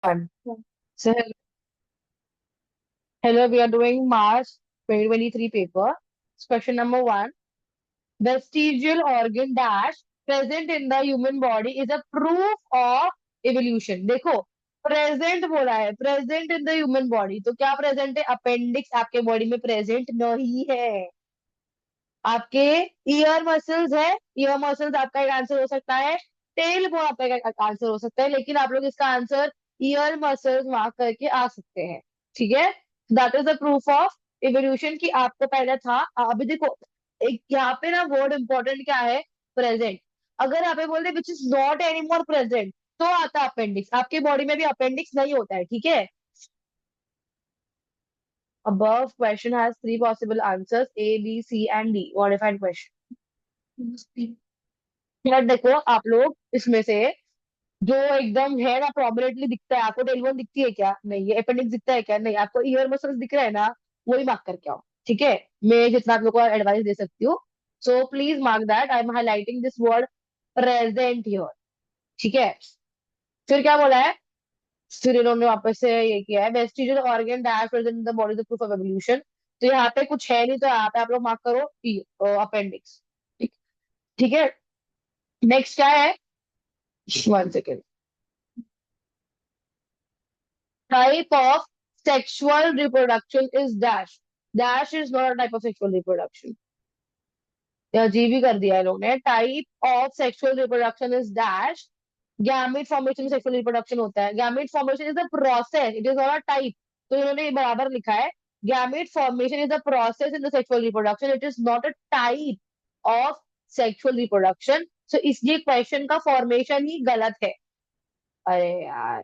One. So, hello, we are doing March 2023 paper. Question number one. Vestigial organ dash present in the human body is a proof of evolution. देखो, present बोला है, present in the human body, तो क्या present है? Appendix आपके body में present नहीं है। आपके ईयर मसल्स है, ईयर मसल्स आपका एक आंसर हो सकता है। टेल बोन आपका एक आंसर हो सकता है, लेकिन आप लोग इसका आंसर ईयर मसल्स मार्क करके आ सकते हैं। ठीक है, that is the proof of evolution की आपको पहले था। अभी देखो, एक यहाँ पे ना वर्ड इंपॉर्टेंट क्या है? प्रेजेंट। अगर यहाँ पे बोलते which is not any more present, तो आता अपेंडिक्स। आपके बॉडी में भी अपेंडिक्स नहीं होता है, ठीक है। Above question has three possible answers A, B, C and D. Modified question. यार देखो, आप लोग इसमें से जो एकदम है ना प्रोमिनेंटली दिखता है, आपको टेलबोन दिखती है क्या? नहीं। ये अपेंडिक्स दिखता है क्या? नहीं। आपको ईयर मसल्स दिख रहा है ना, वही मार्क करके आओ। ठीक है, मैं जितना आप लोग को एडवाइस दे सकती हूँ, so please mark that I am highlighting this word present here. ठीक है, फिर क्या बोला है? फिर इन्होंने वापस से ये किया है, vestigial organ dash present in the body the proof of evolution. तो यहाँ पे कुछ है नहीं, तो यहाँ पे आप लोग मार्क करो अपेंडिक्स। ठीक। ठीक है, नेक्स्ट क्या है? One second. Type of sexual reproduction is dash. Dash is not a type of sexual reproduction. या जी भी कर दिया है लोगों ने। Type of sexual reproduction is dash. Gamete formation sexual reproduction होता है। Gamete formation is the process, it is not a type. तो इन्होंने ये बराबर लिखा है, gamete formation is the process in the sexual reproduction, it is not a type of sexual reproduction. So इसलिए question का फॉर्मेशन ही गलत है। अरे यार,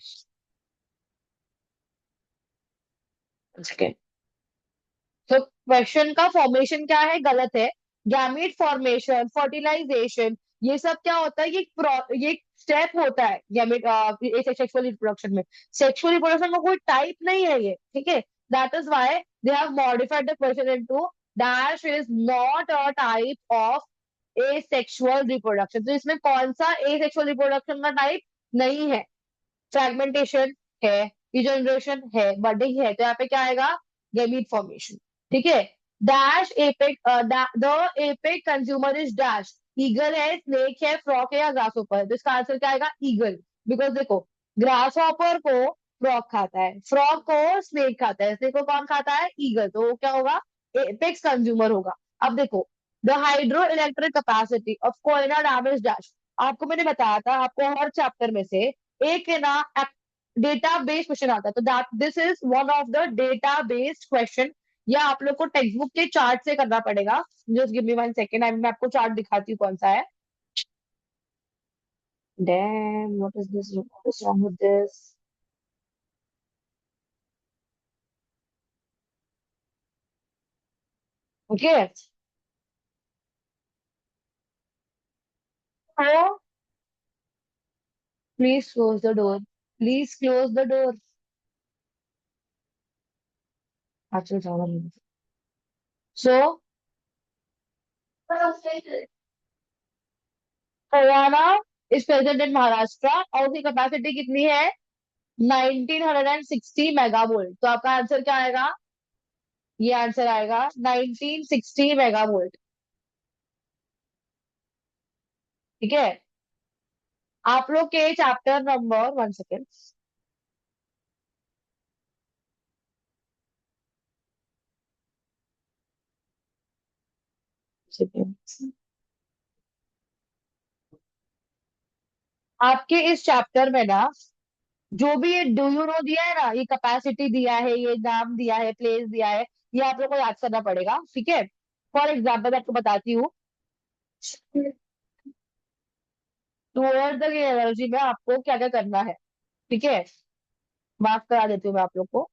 तो क्वेश्चन का फॉर्मेशन क्या है? गलत है। गैमीट फॉर्मेशन, फर्टिलाइजेशन, ये सब क्या होता है? ये स्टेप होता है गैमीट सेक्सुअल रिप्रोडक्शन में। सेक्सुअल रिप्रोडक्शन में कोई टाइप नहीं है ये, ठीक है। That is why they have modified the question into dash is not a type of A sexual reproduction. तो इसमें कौन सा ए सेक्सुअल रिप्रोडक्शन का टाइप नहीं है? फ्रैगमेंटेशन है, डिजनरेशन है, बडिंग है, तो यहाँ पे क्या आएगा? Gamete formation. ठीक है। Dash APEC, the APEC consumer is dash. Eagle है, स्नेक है, फ्रॉक है या ग्रास हॉपर है? तो इसका आंसर क्या आएगा? ईगल। बिकॉज देखो, ग्रास हॉपर को फ्रॉक खाता है, फ्रॉक को स्नेक खाता है, स्नेक को कौन खाता है? ईगल। तो वो क्या होगा? एपेक्स कंज्यूमर होगा। अब देखो, the hydro electric capacity of Koyna dam is dash. आपको मैंने बताया था, आपको हर चैप्टर में से एक है ना डेटा बेस्ड क्वेश्चन आता है, तो that this is one of the data based question. या आप लोग को टेक्स्ट बुक के चार्ट से करना पड़ेगा। Just give me one second, मैं आपको चार्ट दिखाती हूँ कौन सा है। Damn, what is wrong with this? Okay, तो please close the door, please close the door. अच्छा, जाना so Haryana is present in Maharashtra और उसकी कैपेसिटी कितनी है? 1960 मेगावोल्ट। तो आपका आंसर क्या आएगा? ये आंसर आएगा 1960 मेगावोल्ट। ठीक है, आप लोग के चैप्टर नंबर, वन सेकेंड, आपके इस चैप्टर में ना जो भी ये डू यू नो दिया है ना, ये कैपेसिटी दिया है, ये नाम दिया है, प्लेस दिया है, ये आप लोग को याद करना पड़ेगा। ठीक है, फॉर एग्जाम्पल मैं आपको बताती हूँ। टूवर्ड द एनर्जी में आपको क्या क्या करना है, ठीक है, माफ करा देती हूँ मैं आप लोग को।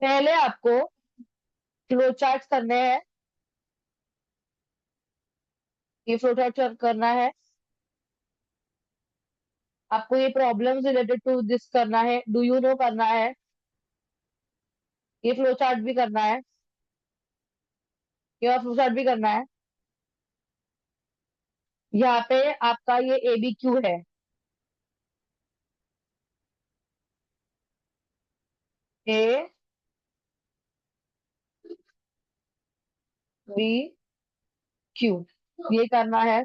पहले आपको फ्लो चार्ट करने हैं, ये फ्लो चार्ट करना है। आपको ये प्रॉब्लम्स रिलेटेड टू दिस करना है, डू यू नो करना है, ये फ्लो चार्ट भी करना है, ये फ्लो चार्ट भी करना है। यहाँ पे आपका ये ए बी क्यू है। ए बी क्यू ये करना है।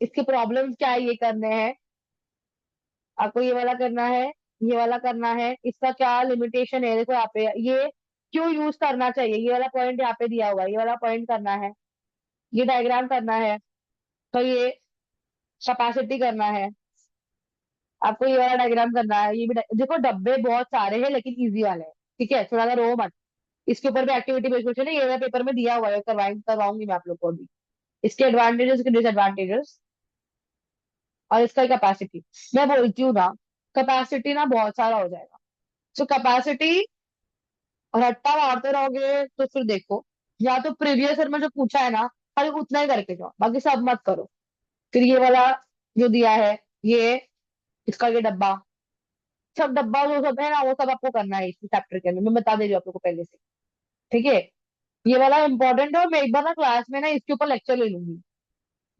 इसकी प्रॉब्लम्स क्या है, ये करने हैं आपको। ये वाला करना है, ये वाला करना है। इसका क्या लिमिटेशन है, देखो यहाँ पे ये क्यों यूज करना चाहिए, ये वाला पॉइंट यहाँ पे दिया हुआ है, ये वाला पॉइंट करना है। ये डायग्राम करना है। तो ये कैपेसिटी करना है आपको, ये वाला डायग्राम करना है। ये भी देखो डब्बे बहुत सारे हैं लेकिन इजी वाले हैं, ठीक है, थोड़ा सा रो मत। इसके ऊपर भी एक्टिविटी बेस्ड क्वेश्चन है, ये वाला पेपर में दिया हुआ है, करवाऊंगी मैं आप लोग को अभी। इसके एडवांटेजेस, इसके डिसएडवांटेजेस और इसका कैपेसिटी। मैं बोलती हूँ ना, कैपेसिटी ना बहुत सारा हो जाएगा। तो कैपेसिटी रट्टा मारते रहोगे तो फिर देखो, या तो प्रीवियस ईयर में जो पूछा है ना, खाली उतना ही करके जाओ, बाकी सब मत करो। फिर ये वाला जो दिया है, ये इसका ये डब्बा, सब डब्बा जो सब है ना, वो सब आपको करना है इस चैप्टर के अंदर, मैं बता दे रही हूँ आप लोग को पहले से। ठीक है, ये वाला इंपॉर्टेंट है और मैं एक बार ना क्लास में ना इसके ऊपर लेक्चर ले लूंगी,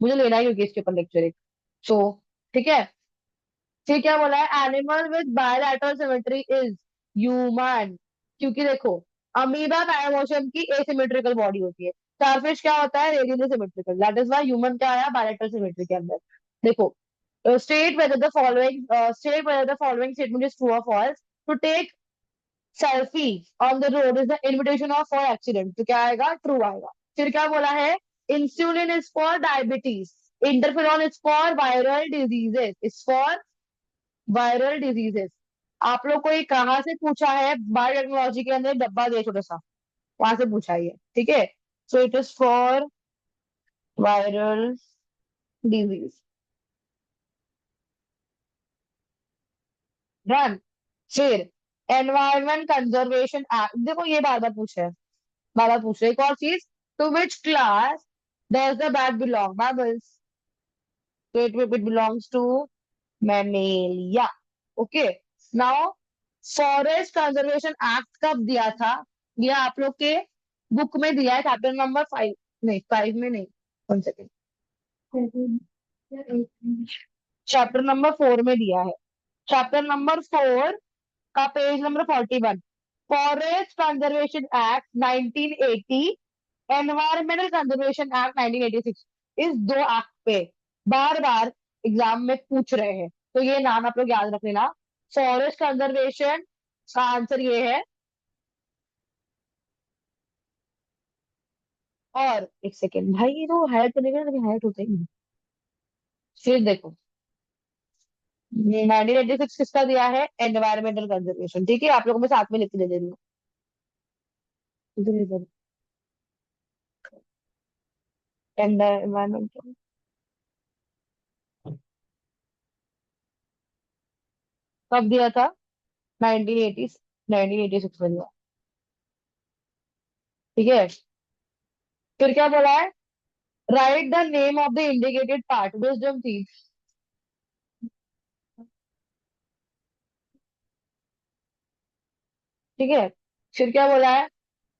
मुझे लेना ही होगी इसके ऊपर लेक्चर एक। सो ठीक है। फिर क्या बोला है, animal with bilateral symmetry is human. क्योंकि देखो, अमीबा पैरामोशियम की एसिमेट्रिकल बॉडी होती है, स्टारफिश क्या होता है, radially symmetrical, that is why human क्या आया बायलैटरल सिमेट्री के अंदर। देखो, state whether the following statement is true और false. To take selfie on the road is the invitation of for accident, तो क्या आएगा, ट्रू आएगा। फिर क्या बोला है, insulin is for diabetes, interferon is for viral diseases, is for viral diseases. आप लोग को ये कहाँ से पूछा है, बायोटेक्नोलॉजी के अंदर डब्बा दिया छोटा सा, वहां से पूछा है ये, ठीक है। So it is for viral disease. Done. फिर एनवायरमेंट कंजर्वेशन एक्ट, देखो ये बार बार पूछा है, बार बार पूछ रहे हैं। एक और चीज, to which class does the bat belong, mammals, तो it belongs to mammalia. Okay. Now forest conservation act कब दिया था, ये आप लोग के बुक में दिया है, चैप्टर नंबर 5, नहीं 5 में नहीं, 1 सेकेंड, चैप्टर नंबर 4 में दिया है। चैप्टर नंबर 4 का page number 41, forest conservation act 1980, environmental conservation act 1986, इस दो एक्ट पे बार बार एग्जाम में पूछ रहे हैं, तो ये नाम आप लोग याद रख लेना। फॉरेस्ट कंजर्वेशन का आंसर ये है। और एक सेकेंड भाई, ये तो हाइट करने का हाइट होता ही नहीं। फिर देखो, 1986 किसका दिया है, एनवायरमेंटल कंजर्वेशन, ठीक है, आप लोगों में साथ में लिख के दे रही हूँ। इधर इधर, एनवायरमेंटल कब दिया था, 1980, 1986 में दिया, ठीक है। फिर क्या बोला है, right the name of the indicated part, wisdom थी, ठीक है। फिर क्या बोला है,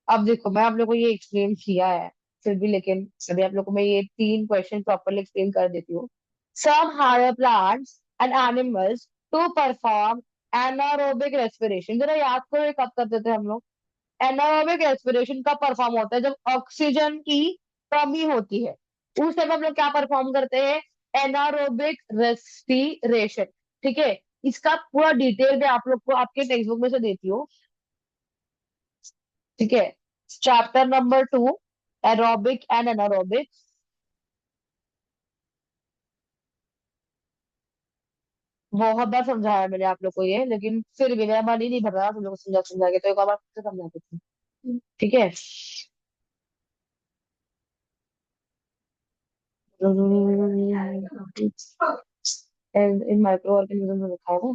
अब देखो मैं आप लोग को ये एक्सप्लेन किया है, फिर भी लेकिन अभी आप लोग को मैं ये 3 क्वेश्चन प्रॉपरली एक्सप्लेन कर देती हूँ। Some higher plants and animals to perform anaerobic respiration, जरा याद करो ये कब करते थे हम लोग। एनारोबिक रेस्पिरेशन कब परफॉर्म होता है, जब ऑक्सीजन की कमी होती है, उस टाइम हम लोग क्या परफॉर्म करते हैं, एनारोबिक रेस्पिरेशन, ठीक है। इसका पूरा डिटेल में आप लोग को आपके टेक्स्ट बुक में से देती हूँ, ठीक है। Chapter number 2, aerobic and anaerobic, बहुत बार समझाया मैंने आप लोग को ये, लेकिन फिर भी मेरा मन ही नहीं भर रहा तुम लोग को समझा समझा के, तो एक और बार फिर से समझा देती हूँ, ठीक है। इन माइक्रो ऑर्गेनिज्म में लिखा है ना।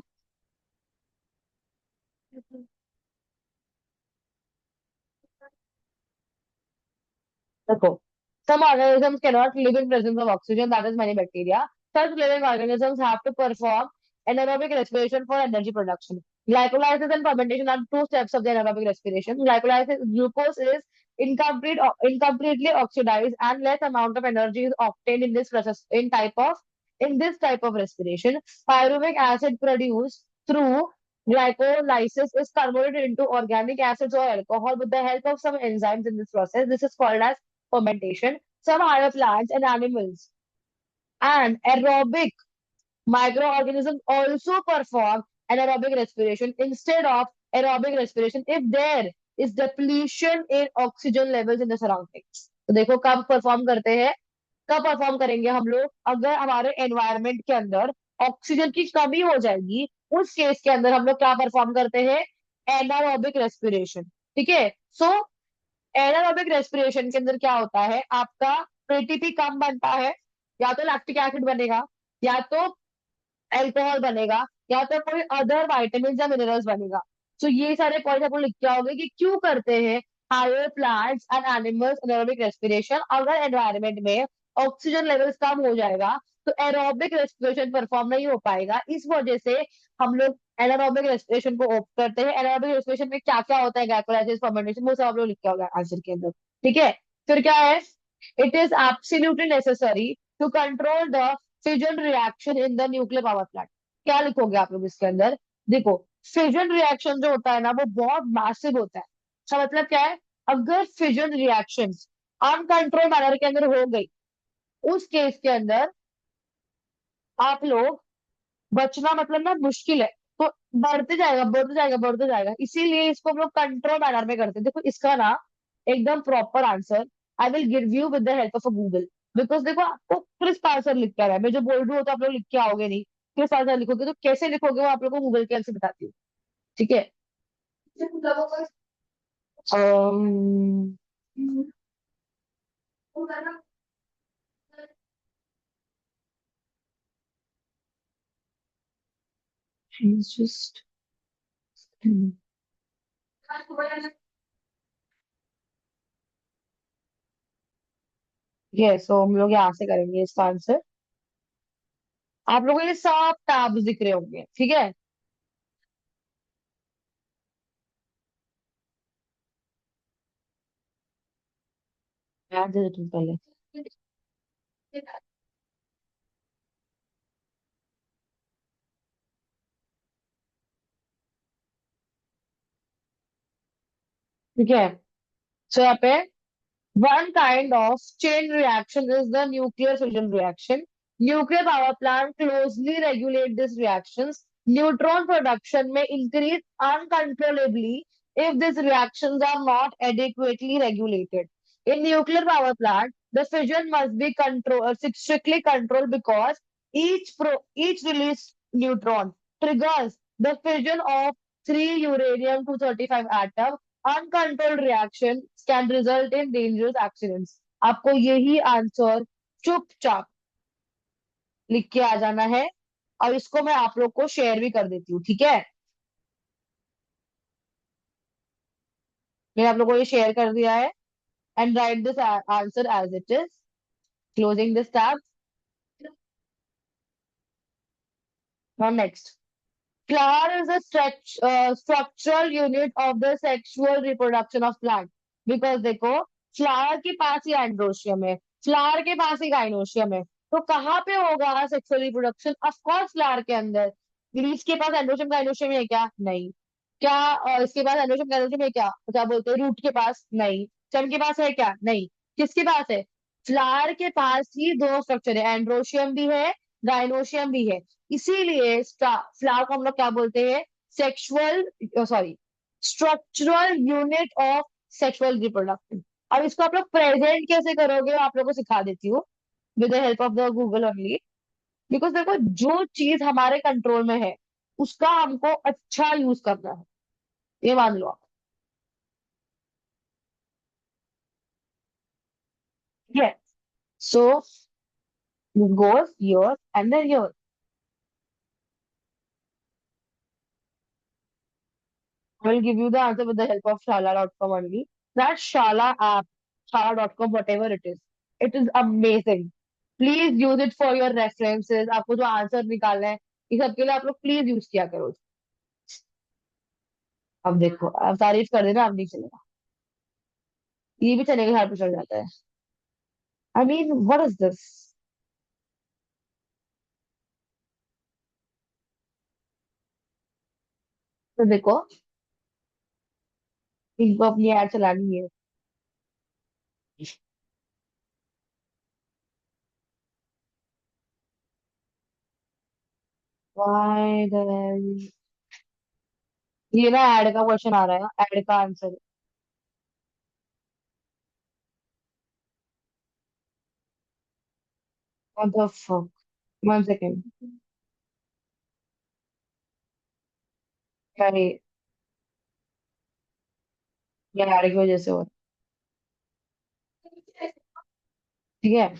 देखो, some organisms cannot live in presence of oxygen, that is many bacteria. Such living organisms have to perform anaerobic respiration for energy production. Glycolysis and fermentation are two steps of the anaerobic respiration. Glycolysis, glucose is incompletely oxidized and less amount of energy is obtained in this process in this type of respiration. Pyruvic acid produced through glycolysis is converted into organic acids or alcohol with the help of some enzymes in this process. This is called as fermentation. Some higher plants and animals and aerobic microorganisms also perform anaerobic respiration instead of aerobic respiration if there is depletion in oxygen levels in the surroundings. तो देखो कब perform करते हैं, कब perform करेंगे हम लोग, अगर हमारे एनवायरनमेंट के अंदर ऑक्सीजन की कमी हो जाएगी, उस केस के अंदर हम लोग क्या परफॉर्म करते हैं, एनारोबिक रेस्पिरेशन। ठीक है। सो एनारोबिक रेस्पिरेशन के अंदर क्या होता है, आपका एटीपी कम बनता है, या तो लैक्टिक एसिड बनेगा, या तो अल्कोहल बनेगा, या तो कोई अदर वाइटामिन या मिनरल्स बनेगा। तो ये सारे पॉइंट आपको लिख के आओगे कि क्यों करते हैं higher plants and animals anaerobic respiration. अगर एनवायरनमेंट में ऑक्सीजन लेवल्स कम हो जाएगा तो एरोबिक रेस्पिरेशन परफॉर्म नहीं हो पाएगा, इस वजह से हम लोग एनारोबिक रेस्पिरेशन को ऑप्ट करते हैं। एनारोबिक रेस्पिरेशन में क्या क्या होता है, ग्लाइकोलाइसिस, फर्मेंटेशन, वो सब आप लोग लिख के आओगे आंसर के अंदर। ठीक है। फिर क्या है, it is absolutely necessary to control the fission reaction in the nuclear power plant. क्या लिखोगे आप लोग इसके अंदर, देखो फिजन रिएक्शन जो होता है ना वो बहुत मैसिव होता है। इसका मतलब क्या है, अगर फिजन रिएक्शन अनकंट्रोल मैनर के अंदर हो गई, उस केस के अंदर आप लोग बचना मतलब ना मुश्किल है। तो बढ़ते जाएगा बढ़ते जाएगा बढ़ते जाएगा, इसीलिए इसको हम लोग कंट्रोल मैनर में करते हैं। देखो इसका ना एकदम proper answer I will give you with the help of a Google. Because देखो आपको क्रिस्प आंसर लिख कर है, मैं जो बोल रही हूँ तो आप लोग लिख के आओगे नहीं, क्रिस्प आंसर लिखोगे। तो कैसे लिखोगे वो आप लोग को गूगल के आंसर बताती हूँ। ठीक है। um, she's just ये सो हम लोग यहाँ से करेंगे इसका आंसर। आप लोगों को ये सब टैब्स दिख रहे होंगे, ठीक है। याद दे दो तुम पहले। ठीक है। सो यहाँ पे one kind of chain reaction is the nuclear fission reaction. Nuclear power plant closely regulate these reactions. Neutron production may increase uncontrollably if these reactions are not adequately regulated. In nuclear power plant, the fission must be strictly controlled because each released neutron triggers the fission of three uranium-235 atoms. Uncontrolled reaction can result in dangerous accidents. आपको यही answer चुपचाप लिख के आ जाना है, और इसको मैं आप लोग को शेयर भी कर देती हूँ। ठीक है, मैंने आप लोग को ये शेयर कर दिया है। And write this answer as it is, closing this tab. Now next, flower is a structural unit of the sexual reproduction of plant. Because देखो फ्लावर के पास ही एंड्रोशियम है, फ्लावर के पास ही गाइनोशियम है, तो कहाँ पे होगा sexual reproduction, of course flower के अंदर। लीव्स के पास एंड्रोशियम गाइनोशियम है क्या, नहीं। क्या इसके पास एंड्रोशियम गाइनोशियम है क्या, तो क्या बोलते हैं रूट के पास, नहीं। स्टेम के पास है क्या, नहीं। किसके पास है, फ्लावर के पास ही दो स्ट्रक्चर है, एंड्रोशियम भी है, गाइनोशियम भी है। इसीलिए फ्लावर को हम लोग क्या बोलते हैं, sexual sorry structural unit of sexual reproduction. अब इसको आप लोग प्रेजेंट कैसे करोगे आप लोगों को सिखा देती हूँ with the help of the Google only. Because देखो जो चीज हमारे कंट्रोल में है उसका हमको अच्छा यूज करना है, ये मान लो आप। Yes. So it goes yours and then yours. I will give you the answer with the help of Shala.com only. That Shala app, Shala.com, whatever it is amazing. Please use it for your references. आपको जो answer निकालना है इस सब के लिए आप लोग प्लीज यूज किया करो। अब देखो अब तारीफ कर देना, अब नहीं चलेगा। ये भी चने के साथ पे चल जाता है। I mean what is this. तो देखो, इनको अपनी ऐड चलानी है। Why the ये ना ऐड का क्वेश्चन आ रहा है, ऐड का answer. What the fuck. One second. अरे, ये ऐड की वजह से हो रहा है। ठीक है।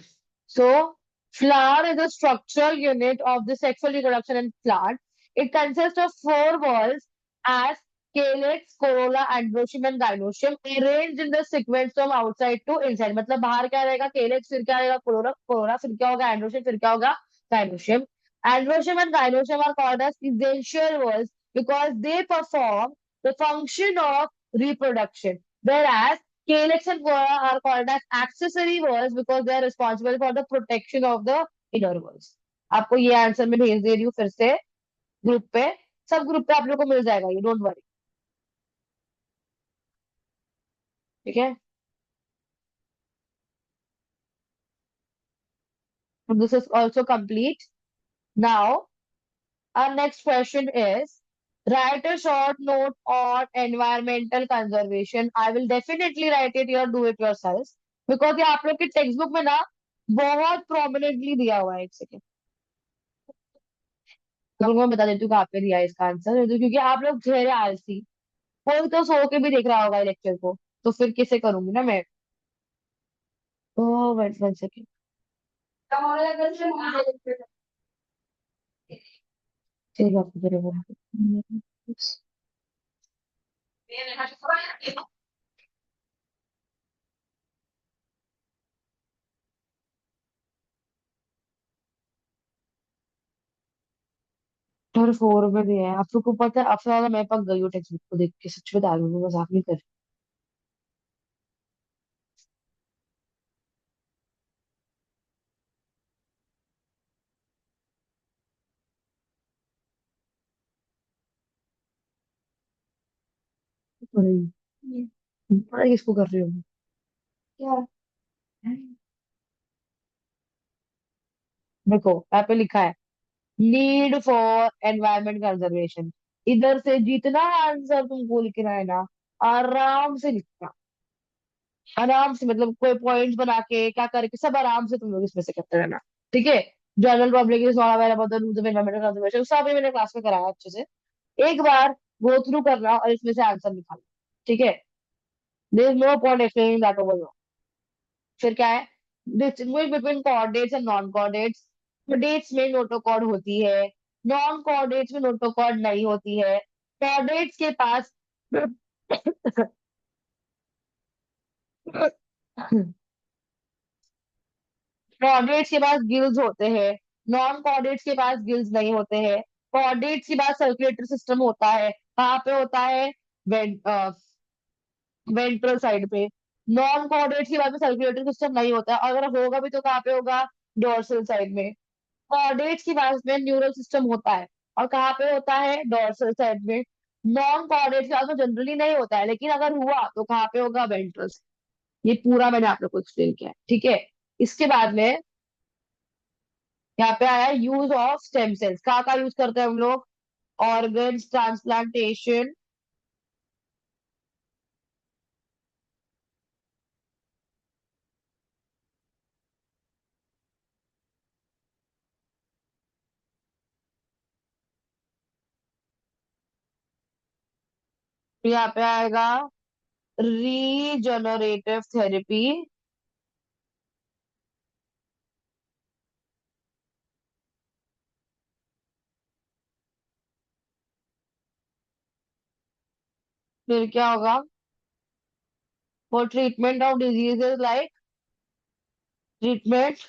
So, flower is a structural unit of the sexual reproduction in plant. It consists of four walls as calyx, corolla, androecium and gynoecium arranged in the sequence from outside to inside. मतलब बाहर क्या रहेगा, calyx, फिर क्या रहेगा, corolla, corolla, फिर क्या होगा androecium, फिर क्या होगा gynoecium. Androecium and gynoecium are called as essential walls because they perform the function of reproduction. Whereas calyx and corolla are called as accessory walls because they are responsible for the protection of the inner walls. आपको ये answer मैं भेज दे रही हूँ फिर से group पे। सब ग्रुप पे आप लोग को मिल जाएगा ये, डोंट वरी। ठीक है। This is also complete. Now our next question is, write a short note on environmental conservation. I will definitely write it or do it yourself because ये आप लोग के टेक्स्ट बुक में ना बहुत प्रोमिनेंटली दिया हुआ है। एक सेकेंड, तो मैं बता देती हूँ कहाँ पे दिया है इसका आंसर। तो क्योंकि आप लोग ठहरे आलसी, कोई तो सो के भी देख रहा होगा लेक्चर को, तो फिर किसे करूंगी ना मैं। Oh wait one second. ठीक है, आपको जरूर बोलूंगी। और 4 में दिया है। आप लोग को पता है, अब से ज्यादा मैं पक गई हूँ टेक्स्ट बुक को देख के, सच बता रही हूँ, मैं मजाक नहीं कर रही। पता है किसको कर रही हूँ? क्या? देखो यहाँ पे लिखा है नीड फॉर एनवायरमेंट कंजर्वेशन। इधर से जितना आंसर तुमको लिखना है ना, आराम से लिखना। आराम से मतलब कोई पॉइंट्स बना के क्या करके, सब आराम से तुम लोग इसमें से करते रहना। ठीक है। General public is not aware about the rules of environmental conservation, सब ये मैंने क्लास में कराया अच्छे से। एक बार गो थ्रू करना और इसमें से आंसर निकालना। ठीक है। There is no point explaining that over. फिर क्या है, distinguish between coordinates and non coordinates. Coordinates में नोटोकॉर्ड होती है, नॉन कोऑर्डिनेट्स में नोटोकॉर्ड नहीं होती है। कोऑर्डिनेट्स के पास कोऑर्डिनेट्स के पास गिल्स होते हैं, नॉन कोऑर्डिनेट्स के पास गिल्स नहीं होते हैं। कोऑर्डिनेट्स के पास सर्कुलेटरी सिस्टम होता है, कहाँ पे होता है, वेंट्रल साइड पे। नॉन कोऑर्डिनेट्स के पास में सर्कुलेटरी सिस्टम नहीं होता है, अगर होगा भी तो कहाँ पे होगा, डोर्सल साइड में। कोऑर्डिनेट्स के पास में न्यूरल सिस्टम होता है, और कहाँ पे होता है, डोर्सल साइड में। नॉन कोऑर्डिनेट्स के पास में जनरली नहीं होता है, लेकिन अगर हुआ तो कहाँ पे होगा, वेंट्रल। ये पूरा मैंने आप लोग को एक्सप्लेन किया है। ठीक है। इसके बाद में यहाँ पे आया यूज ऑफ स्टेम सेल्स। कहाँ का यूज करते हैं हम लोग, ऑर्गन ट्रांसप्लांटेशन। यहाँ पे आएगा रीजनरेटिव थेरेपी। फिर क्या होगा, for treatment of diseases like, treatment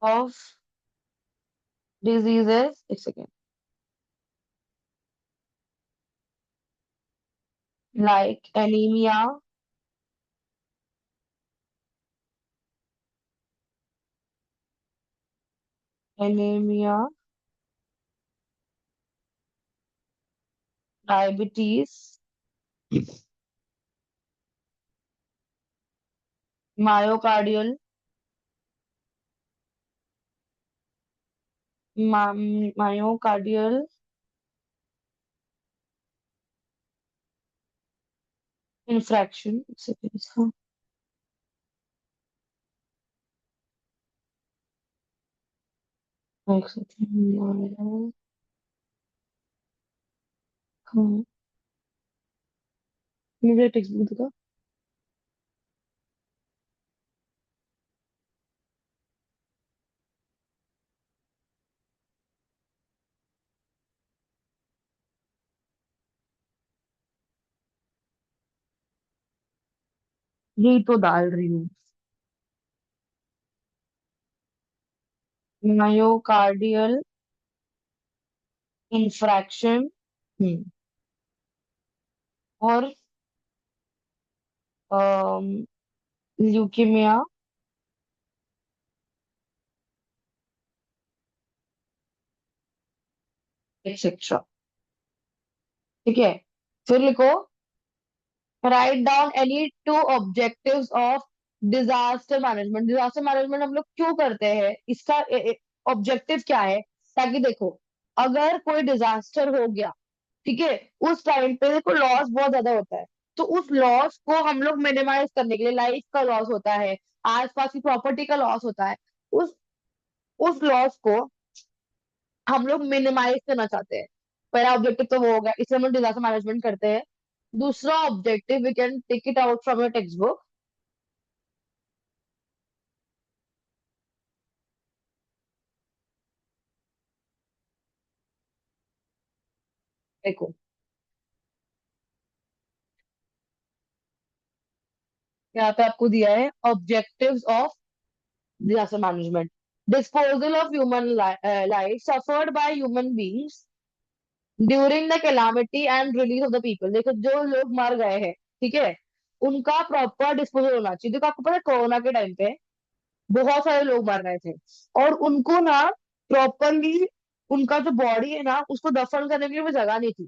of diseases, एक second, like anaemia, anaemia, diabetes, myocardial, myocardial infarction. एक सेकेंड। मुझे टेक्स्ट बुक दिखा। यही तो डाल रही हूँ। Myocardial infarction. हम्म। और ल्यूकीमिया एक्सेट्रा। ठीक है, फिर लिखो, write down any two objectives of disaster management. Disaster management हम लोग क्यों करते हैं, इसका ऑब्जेक्टिव क्या है। ताकि देखो, अगर कोई डिजास्टर हो गया, ठीक है, उस टाइम पे देखो लॉस बहुत ज्यादा होता है। तो उस लॉस को हम लोग मिनिमाइज करने के लिए, लाइफ का लॉस होता है, आसपास की प्रॉपर्टी का लॉस होता है, उस उस लॉस को हम लोग मिनिमाइज करना चाहते हैं। पहला ऑब्जेक्टिव तो वो हो गया, इसलिए हम लोग डिजास्टर मैनेजमेंट करते हैं। दूसरा objective, we can take it out from your text book. देखो, यहाँ पे आपको दिया है objectives of disaster management. Disposal of human life suffered by human beings during the calamity and release of the people. देखो, जो लोग मर गए हैं, ठीक है, उनका प्रॉपर डिस्पोजल होना चाहिए। देखो, आपको पता है कोरोना के टाइम पे बहुत सारे लोग मर रहे थे, और उनको ना प्रॉपरली उनका जो बॉडी है ना, उसको दफन करने के लिए भी जगह नहीं थी।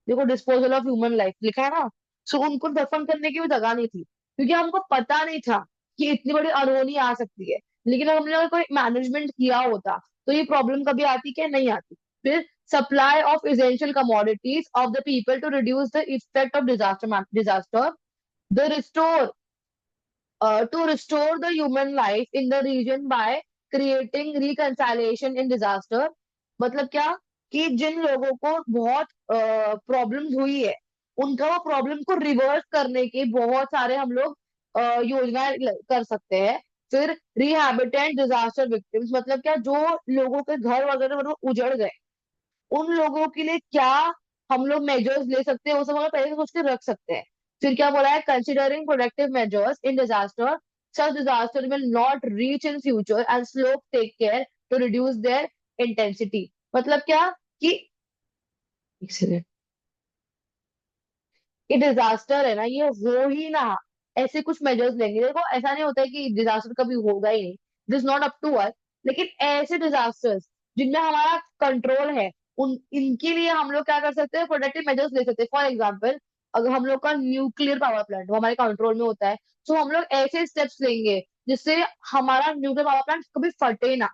देखो, डिस्पोजल ऑफ ह्यूमन लाइफ लिखा है ना, सो उनको दफन करने की भी जगह नहीं थी, क्योंकि हमको पता नहीं था कि इतनी बड़ी अनहोनी आ सकती है। लेकिन अगर हमने अगर कोई मैनेजमेंट किया होता, तो ये प्रॉब्लम कभी आती क्या, नहीं आती। फिर supply of essential commodities of the people to reduce the effect of disaster, the restore to restore the human life in the region by creating reconciliation in disaster। मतलब क्या, कि जिन लोगों को बहुत प्रॉब्लम्स हुई है, उनका वो प्रॉब्लम को रिवर्स करने की बहुत सारे हम लोग योजनाएं कर सकते हैं। फिर रिहैबिटेट डिजास्टर विक्टिम्स, मतलब क्या, जो लोगों के घर वगैरह मतलब उजड़ गए, उन लोगों के लिए क्या हम लोग मेजर्स ले सकते हैं, वो सब हम लोग पहले से सोच के रख सकते हैं। फिर क्या बोला है, considering protective measures in disaster, such disaster will not reach in future and slow take care to reduce their intensity। मतलब क्या, कि एक सेकंड, ये डिजास्टर है ना, ये हो ही ना, ऐसे कुछ मेजर्स लेंगे। देखो, ऐसा नहीं होता है कि डिजास्टर कभी होगा ही नहीं, this not up to us. लेकिन ऐसे डिजास्टर्स जिनमें हमारा कंट्रोल है, उन इनके लिए हम लोग क्या कर सकते हैं, प्रोटेक्टिव मेजर्स ले सकते हैं। फॉर एग्जाम्पल, अगर हम लोग का न्यूक्लियर पावर प्लांट वो हमारे कंट्रोल में होता है, तो हम लोग ऐसे स्टेप्स लेंगे जिससे हमारा न्यूक्लियर पावर प्लांट कभी फटे ना,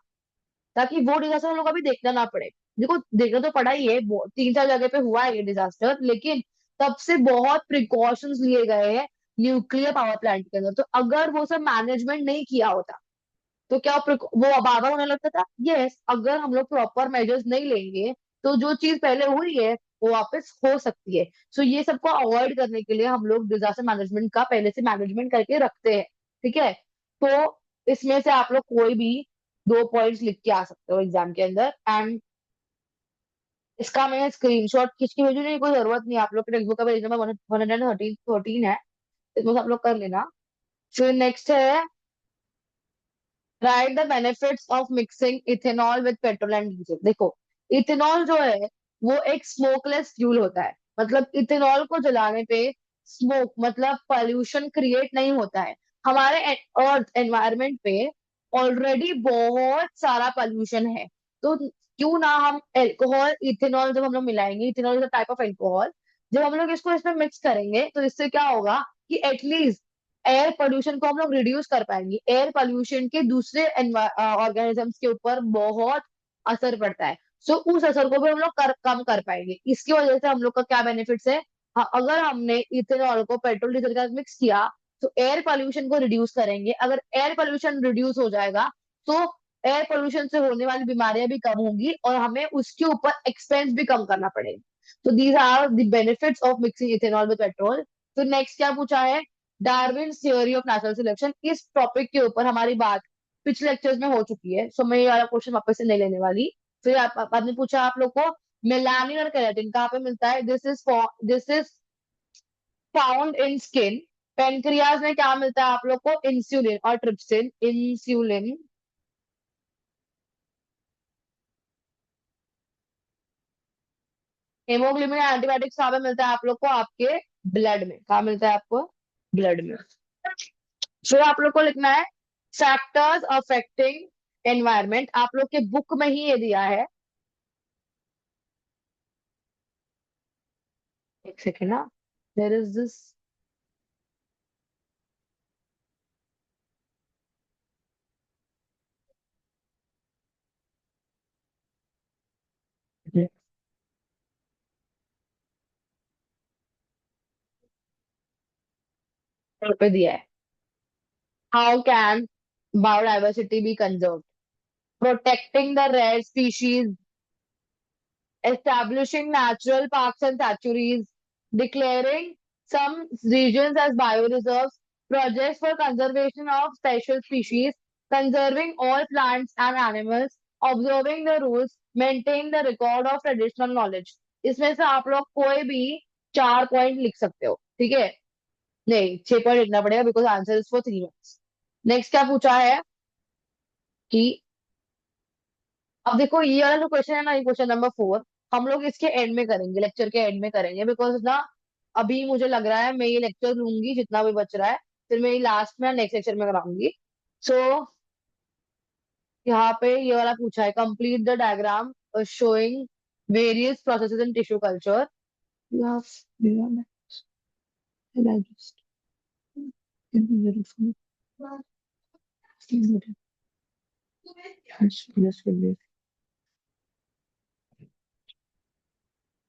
ताकि वो डिजास्टर हम लोग अभी देखना ना पड़े। देखो, देखना तो पड़ा ही है, 3-4 जगह पे हुआ है ये डिजास्टर, लेकिन तब से बहुत प्रिकॉशंस लिए गए हैं न्यूक्लियर पावर प्लांट के अंदर। तो अगर वो सब मैनेजमेंट नहीं किया होता, तो क्या वो बार बार होने लगता था। यस, अगर हम लोग प्रॉपर मेजर्स नहीं लेंगे, तो जो चीज पहले हुई है वो वापस हो सकती है। सो ये सबको अवॉइड करने के लिए हम लोग डिजास्टर मैनेजमेंट का पहले से मैनेजमेंट करके रखते हैं। ठीक है, तो इसमें से आप लोग कोई भी 2 पॉइंट्स लिख के आ सकते हो एग्जाम के अंदर। एंड इसका मैं स्क्रीनशॉट खींच के भेजूंगी, कोई जरूरत नहीं, आप लोग के टेक्स्ट बुक का पेज नंबर 113 है, इसमें से आप लोग कर लेना। फिर नेक्स्ट है, right the benefits of mixing ethanol with petrol and diesel. देखो, इथेनॉल जो है वो एक स्मोकलेस फ्यूल होता है। मतलब इथेनॉल को जलाने पे स्मोक मतलब पोल्यूशन क्रिएट नहीं होता है। हमारे अर्थ एनवायरनमेंट पे ऑलरेडी बहुत सारा पोल्यूशन है। तो क्यों ना हम एल्कोहल इथेनॉल जब हम लोग मिलाएंगे, ethanol is a type of alcohol, जब हम लोग इसको इसमें मिक्स करेंगे तो इससे क्या होगा कि एटलीस्ट एयर पोल्यूशन को हम लोग रिड्यूस कर पाएंगे। एयर पोल्यूशन के दूसरे ऑर्गेनिजम्स के ऊपर बहुत असर पड़ता है। सो उस असर को भी हम लोग कम कर पाएंगे। इसकी वजह से हम लोग का क्या बेनिफिट्स है? हाँ, अगर हमने इथेनॉल को पेट्रोल डीजल के साथ मिक्स किया तो एयर पोल्यूशन को रिड्यूस करेंगे। अगर एयर पोल्यूशन रिड्यूस हो जाएगा तो एयर पोल्यूशन से होने वाली बीमारियां भी कम होंगी और हमें उसके ऊपर एक्सपेंस भी कम करना पड़ेगा। तो these are the benefits of mixing ethanol with petrol. तो नेक्स्ट क्या पूछा है? Darwin theory of natural selection. इस टॉपिक के ऊपर हमारी बात पिछले लेक्चर्स में हो चुकी है, सो मैं ये वाला क्वेश्चन वापस से नहीं लेने वाली। फिर आपने पूछा आप लोग को मेलानिन और केराटिन कहाँ पे मिलता है? This is found in skin. Pancreas में क्या मिलता है आप लोग को? इंसुलिन और ट्रिप्सिन। इंसुलिन। हेमोग्लोबिन एंटीबायोटिक्स कहाँ पे मिलता है आप लोग को? आपके ब्लड में। कहाँ मिलता है आपको? ब्लड में। फिर आप लोग को लिखना है फैक्टर्स अफेक्टिंग एनवायरमेंट। आप लोग के बुक में ही ये दिया है। एक सेकेंड ना, देयर इज दिस। पे दिया है। How can biodiversity be conserve? Protecting the rare species, establishing natural parks and sanctuaries, declaring some regions as bioreserves, projects for conservation of special species, conserving all plants and animals, observing the rules, maintain the record of traditional knowledge। इसमें से आप लोग कोई भी 4 point लिख सकते हो, ठीक है? नहीं, 6 पॉइंट लिखना पड़ेगा because answer is for 3 marks. Next क्या पूछा है कि अब देखो ये वाला जो क्वेश्चन है ना, ये क्वेश्चन नंबर 4 हम लोग इसके एंड में करेंगे, लेक्चर के एंड में करेंगे, बिकॉज ना अभी मुझे लग रहा है मैं ये लेक्चर लूंगी जितना भी बच रहा है, फिर मैं ये लास्ट में नेक्स्ट लेक्चर में कराऊंगी। सो यहाँ पे ये वाला पूछा है complete the diagram showing various processes in tissue culture. You have